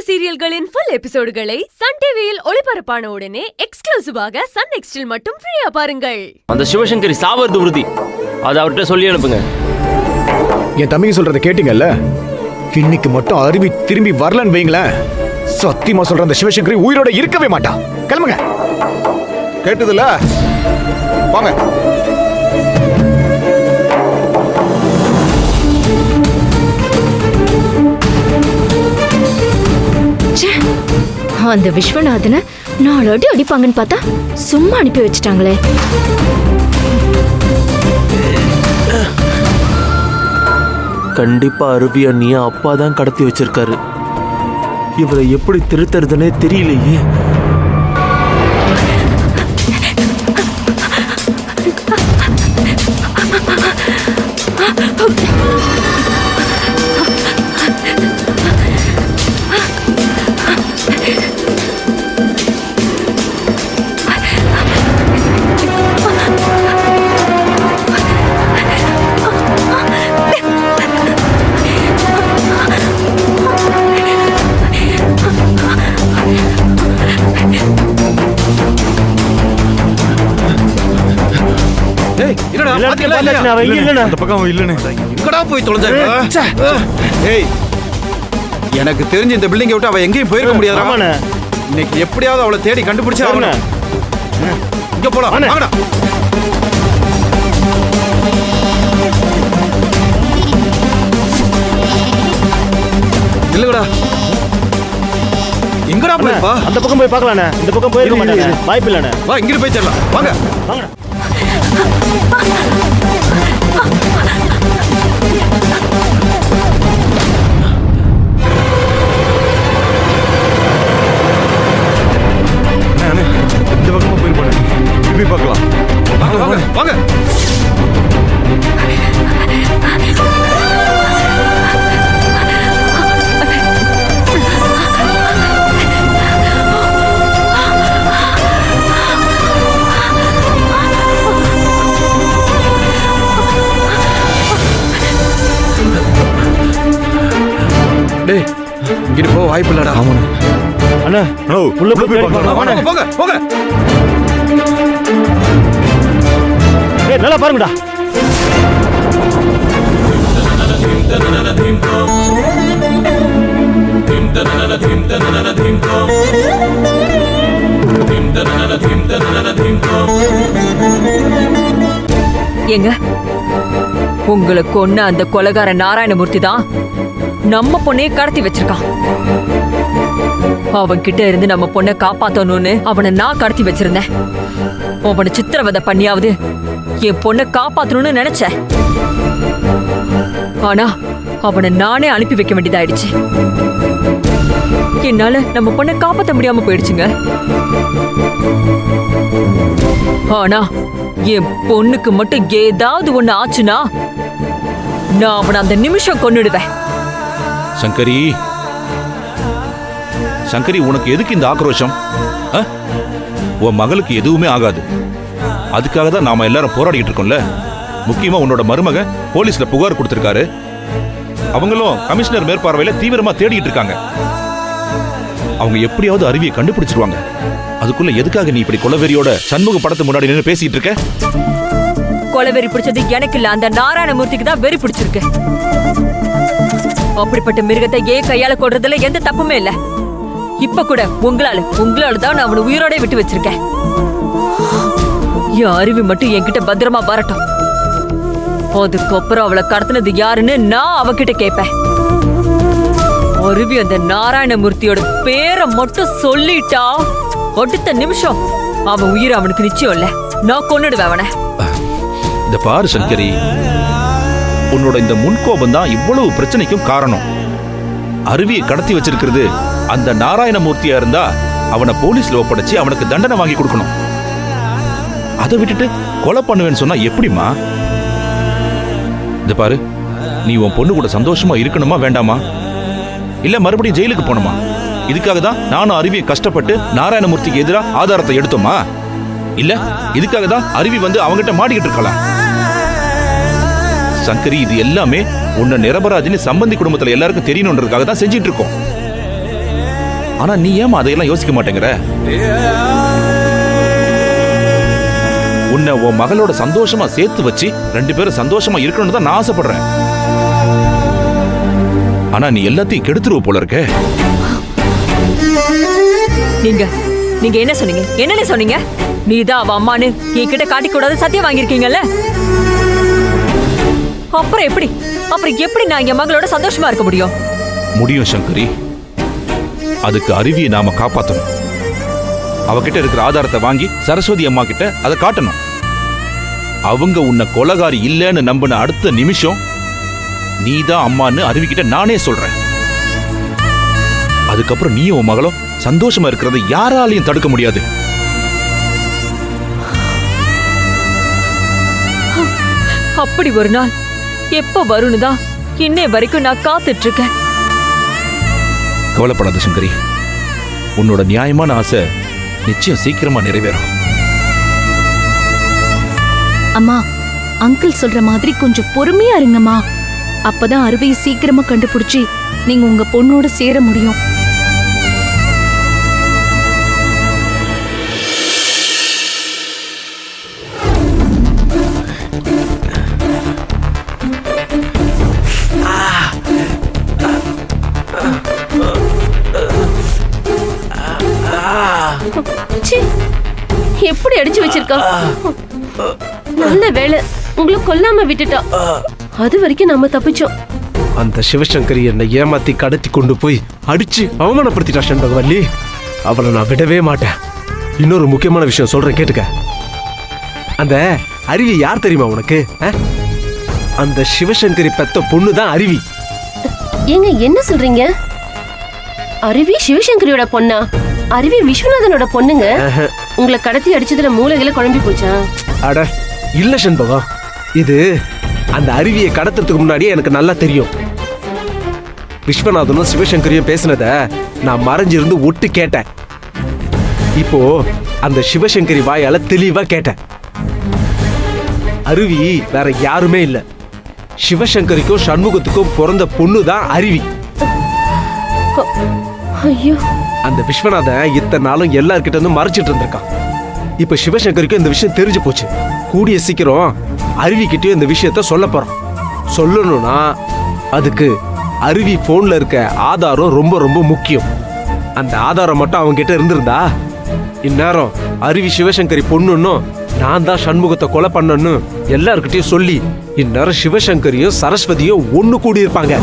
சீரியல்களின் full எபிசோடுகளை Sun டிவியில் ஒளிபரப்பான உடனே எக்ஸ்க்ளூசிவாக சன் நெக்ஸ்டில் மட்டும் ஃப்ரீயா பாருங்கள். அந்த சிவசங்கரி சாவது உறுதி, அதை அவர்கிட்ட சொல்லி அனுப்புங்க. என் தம்பிங்க சொல்றதை கேட்டீங்கல்ல? இன்னைக்கு மட்டும் அருவி திரும்பி வரலன்னு வைங்களேன், சத்தியமா சொல்ற அந்த சிவசங்கரி உயிரோட இருக்கவே மாட்டா. கிளம்புங்க. கேட்டதுல வாங்க. அந்த விஸ்வநாதனை 4 அடி அடிப்பாங்கன்னு பார்த்தா சும்மா அனுப்பி வச்சுட்டாங்களே. கண்டிப்பா அருவி அண்ணிய அப்பா தான் கடத்தி வச்சிருக்காரு. இவரை எப்படி திருத்துறதுன்னே தெரியலையே. எனக்கு தெரிஞ்சு இந்த பில்டிங்கை விட்டு அவ எங்கேயும் போயிருக்க முடியாது. இன்னைக்கு எப்படியாவது அவளை தேடி கண்டுபிடிச்சு ஆகணும். இங்க போலாம். வாங்கடா. இல்லடா, எங்கடா போயிருப்பா? அந்த பக்கம் போய் பார்க்கலானே. இந்த பக்கம் போயிருக்க மாட்டானே, வாய்ப்பு இல்லனே. வா, இங்க போய் தேடலாம். வாங்க வாங்கடா. இந்த பக்கமா போய் போனேன். இப்படி பார்க்கலாம். வாங்க வாங்க வாங்க. டேய், இங்கிட்டு போக வாய்ப்பு இல்லடா. ஆமாண்ணா. அண்ணா, உள்ள போய் பார்க்கலாம். போங்க போங்க போங்க. ஏய், நல்லா பாருங்கடா. எங்க உங்களை கொன்ன அந்த கொலைகார நாராயணமூர்த்தி தான் நம்ம பொண்ணைய கடத்தி வச்சிருக்கான். அவன் கிட்ட இருந்து நம்ம பொண்ணை காப்பாத்தணும்னு அவனை நான் கடத்தி வச்சிருந்தேன். அவனை சித்திரவதை பண்ணியாவது என் பொண்ணை காப்பாத்தணும்னு நினைச்சேன். ஆனா அவனை நானே அனுப்பி வைக்க வேண்டியதாயிடுச்சு. என்னால நம்ம பொண்ணை காப்பாத்த முடியாம போயிடுச்சுங்க. ஆனா என் பொண்ணுக்கு மட்டும் ஏதாவது ஒண்ணு ஆச்சுன்னா நான் அவனை அந்த நிமிஷம் கொன்னுடுவேன். சங்கரி, சங்கரி, உனக்கு எதுக்கு இந்த ஆக்ரோஷம்? உன் மகளுக்கு எதுவுமே ஆகாது. அதுக்காக தான் நாம எல்லாரும் போராடிட்டு இருக்கோம்ல. முக்கியமா உன்னோட மருமக போலீஸ்ல புகார் கொடுத்திருக்காரு. அவங்களும் கமிஷனர் மேற்பார்வையில தீவிரமா தேடிட்டு இருக்காங்க. அவங்க எப்படியாவது அருவியை கண்டுபிடிச்சிருவாங்க. அதுக்குள்ள எதுக்காக நீ இப்படி கொலவெறியோட சண்முக படத்து முன்னாடி நின்று பேசிட்டு இருக்க? கொலவெறி பிடிச்சது எனக்கு இல்ல, அந்த நாராயணமூர்த்திக்கு தான் வெறி பிடிச்சிருக்கு. அப்படிப்பட்ட மிருகத்தை ஏன் கையால கொள்றதுல எந்த தப்புமே இல்ல. இப்ப கூட உங்களால தான் நான் அவனை உயிரோட விட்டு வச்சிருக்கேன். என் அருவி மட்டும் என்கிட்ட பத்திரமா வரட்டும். அதுக்கப்புறம் அவளை கடத்தினது யாருன்னு நான் அவகிட்ட கேட்பேன். அருவி அந்த நாராயணமூர்த்தியோட பேரை மட்டும் சொல்லிட்டா அடுத்த நிமிஷம் அவன் உயிர் அவனுக்கு நிச்சயம் இல்ல. நான் கொன்னுடுவேன் அவனை. இந்த பாரு சங்கரி, உன்னோட இந்த முன்கோபம் தான் இவ்வளவு பிரச்சனைக்கும் காரணம். அருவியை கடத்தி வச்சிருக்கிறது அந்த நாராயணமூர்த்தியா இருந்தா அவனை போலீஸ்ல ஒப்படைச்சு அவனுக்கு தண்டனை வாங்கி கொடுக்கணும். அதை விட்டுட்டு கொலை பண்ணுவேன்னு சொன்னா எப்படிமா? இந்த பாரு, நீ உன் பொண்ணு கூட சந்தோஷமா இருக்கணுமா வேண்டாமா? இல்ல மறுபடியும் ஜெயிலுக்கு போகணுமா? இதுக்காக தான் நானும் அருவியை கஷ்டப்பட்டு நாராயணமூர்த்திக்கு எதிராக ஆதாரத்தை எடுத்தோமா? இல்ல இதுக்காக தான் அருவி வந்து அவங்கிட்ட மாட்டிக்கிட்டு இருக்கலாம். சங்கரி, இது எல்லாமே உன்னை நிரபராதின்னு சம்பந்தி குடும்பத்துல எல்லாருக்கும் தெரியணுன்றதுக்காக தான் செஞ்சிட்டு இருக்கோம். ஆனா நீ ஏமா அதையெல்லாம் யோசிக்க மாட்டேங்கிற? உன்னை உன் மகளோட சந்தோஷமா சேர்த்து வச்சு 2 பேரும் சந்தோஷமா இருக்கணும்னு தான் நான் ஆசைப்படுறேன். ஆனா நீ எல்லாத்தையும் கெடுத்துருவ போல இருக்க. நீங்க என்ன சொன்னீங்க? என்னன்னு சொன்னீங்க? நீதான் அவ அம்மான்னு என்கிட்ட காட்டிக் கூடாது சத்தியம் வாங்கியிருக்கீங்கல்ல. அப்புறம் எப்படி நான் என் மகளோட சந்தோஷமா இருக்க முடியும்? முடியும் சங்கரி. அதுக்கு அருவியை நாம காப்பாத்தணும். அவகிட்ட இருக்கிற ஆதாரத்தை வாங்கி சரஸ்வதி அம்மா கிட்ட அதை காட்டணும். அவங்க உன்னை கொலகாரி இல்லைன்னு நம்பின அடுத்த நிமிஷம் நீதான் அம்மான்னு அருவிக்கிட்ட நானே சொல்றேன். அதுக்கப்புறம் நீயும் உன் மகளும் சந்தோஷமா இருக்கிறத யாராலையும் தடுக்க முடியாது. அப்படி ஒரு நாள் எப்ப வரும்னு தான் இன்னை வரைக்கும் நான் காத்துட்டு இருக்கேன். கவலைப்படாத சங்கரி, உன்னோட நியாயமான ஆசை நிச்சயம் சீக்கிரமா நிறைவேறும். அம்மா, அங்கிள் சொல்ற மாதிரி கொஞ்சம் பொறுமையா இருங்கம்மா. அப்பதான் அருவியை சீக்கிரமா கண்டுபிடிச்சி நீங்க உங்க பொண்ணோட சேர முடியும். எப்படி அடிச்சு வச்சிருக்கா? நல்ல வேலை உங்களை கொல்லாம விட்டுட்டா. அது வரைக்கும் நாம தப்பிச்சோம். அந்த சிவசங்கரி என்னை ஏமாத்தி கடத்தி கொண்டு போய் அடிச்சு அவமானப்படுத்திட்டா செண்பகவல்லி. அவளை நான் விடவே மாட்டேன். இன்னொரு முக்கியமான விஷயம் சொல்றேன், கேட்டுக்க. அந்த அருவி யார் தெரியுமா உனக்கு? அந்த சிவசங்கரி பெத்த பொண்ணு தான் அருவி. ஏங்க என்ன சொல்றீங்க? அருவி சிவசங்கரியோட பொண்ணா? அருவி விஸ்வநாதனோட பொண்ணுங்க. உங்களை கடத்தி அடிச்சதுல மூளைகளை குழம்பி போச்சா? அட இல்ல செண்பகம், இது அந்த அருவியை கடத்துறதுக்கு முன்னாடியே எனக்கு நல்லா தெரியும். விஸ்வநாதனும் சிவசங்கரியும் பேசினத நான் மறைஞ்சிருந்து ஒட்டு கேட்டேன். இப்போ அந்த சிவசங்கரி வாயால தெளிவா கேட்டேன். அருவி வேற யாருமே இல்ல, சிவசங்கரிக்கும் சண்முகத்துக்கும் பிறந்த பொண்ணு தான் அருவி. ஐயோ, அந்த விஸ்வநாதன் இத்தனை நாளும் எல்லார்கிட்ட இருந்து மறைச்சிட்டு இருந்திருக்கான். இப்ப சிவசங்கரிக்கும் இந்த விஷயம் தெரிஞ்சு போச்சு. கூடிய சீக்கிரம் அருவிக்கிட்டயும் இந்த விஷயத்த சொல்ல போறோம். சொல்லணும்னா அதுக்கு அருவி போன்ல இருக்க ஆதாரம் ரொம்ப ரொம்ப முக்கியம். அந்த ஆதாரம் மட்டும் அவங்க கிட்ட இருந்திருந்தா இந்நேரம் அருவி சிவசங்கரி பொண்ணுன்னும் நான் தான் சண்முகத்தை கொலை பண்ணன்னு எல்லார்கிட்டயும் சொல்லி இந்நேரம் சிவசங்கரியும் சரஸ்வதியும் ஒண்ணு கூடி இருப்பாங்க.